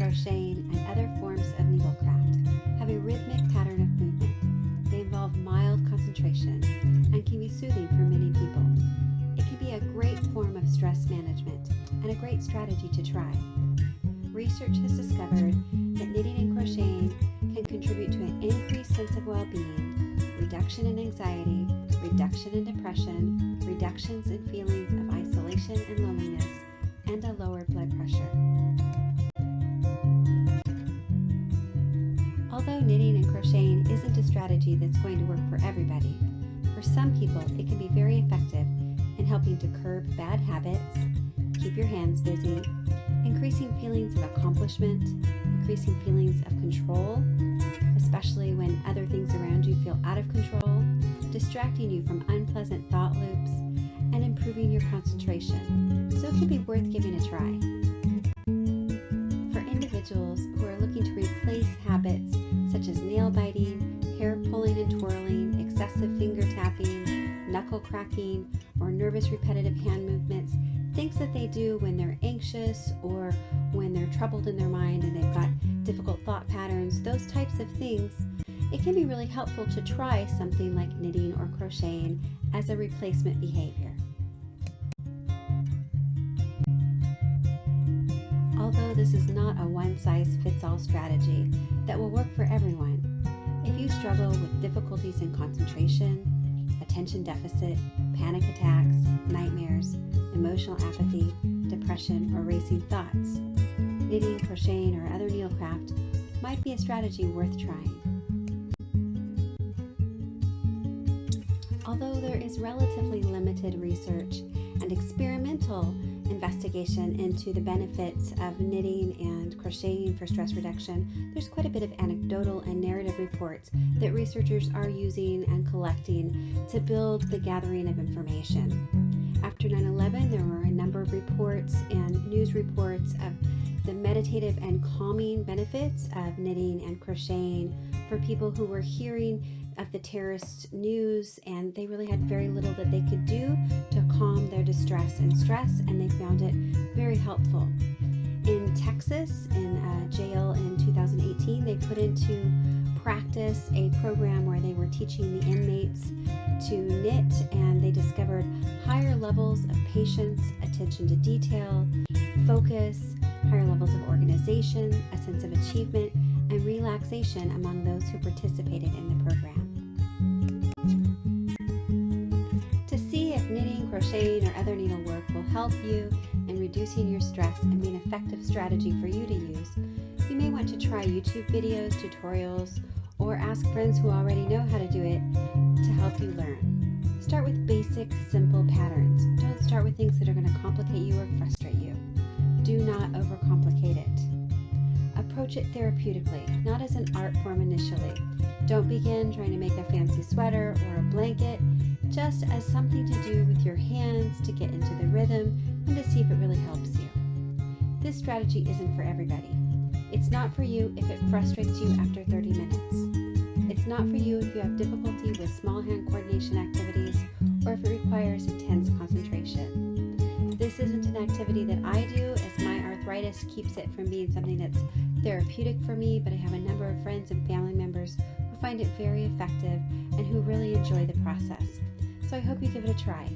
crocheting, and other forms of needlecraft have a rhythmic pattern of movement. They involve mild concentration and can be soothing for many people. It can be a great form of stress management and a great strategy to try. Research has discovered that knitting and crocheting can contribute to an increased sense of well-being, reduction in anxiety, reduction in depression, reductions in feelings of isolation and loneliness, and a lower blood pressure. Although knitting and crocheting isn't a strategy that's going to work for everybody, for some people it can be very effective in helping to curb bad habits, keep your hands busy, increasing feelings of accomplishment, increasing feelings of control, especially when other things around you feel out of control, distracting you from unpleasant thought loops, and improving your concentration. So it can be worth giving a try. For individuals who are looking to replace habits such as nail biting, hair pulling and twirling, excessive finger tapping, knuckle cracking, or nervous repetitive hand movements, things that they do when they're anxious or when they're troubled in their mind and they've got difficult thought patterns, those types of things, it can be really helpful to try something like knitting or crocheting as a replacement behavior. Although this is not a one-size-fits-all strategy that will work for everyone, if you struggle with difficulties in concentration, attention deficit, panic attacks, nightmares, emotional apathy, depression, or racing thoughts, knitting, crocheting, or other needlecraft might be a strategy worth trying. Although there is relatively limited research and experimental investigation into the benefits of knitting and crocheting for stress reduction, there's quite a bit of anecdotal and narrative reports that researchers are using and collecting to build the gathering of information. After 9/11, there were a number of reports and news reports of the meditative and calming benefits of knitting and crocheting for people who were hearing of the terrorist news, and they really had very little that they could do to calm their distress and stress, and they found it very helpful. In Texas, in a jail in 2018, they put into practice a program where they were teaching the inmates to knit, and they discovered higher levels of patience, attention to detail, focus, higher levels of organization, a sense of achievement, and relaxation among those who participated in the program. To see if knitting, crocheting, or other needlework will help you in reducing your stress and be an effective strategy for you to use, you may want to try YouTube videos, tutorials, or ask friends who already know how to do it to help you learn. Start with basic, simple patterns. Don't start with things that are going to complicate you or frustrate you. Do not overcomplicate it. Approach it therapeutically, not as an art form initially. Don't begin trying to make a fancy sweater or a blanket, just as something to do with your hands to get into the rhythm and to see if it really helps you. This strategy isn't for everybody. It's not for you if it frustrates you after 30 minutes. It's not for you if you have difficulty with small hand coordination activities or if it requires intense concentration. This isn't an activity that I do, as my arthritis keeps it from being something that's therapeutic for me, but I have a number of friends and family members who find it very effective and who really enjoy the process. So I hope you give it a try.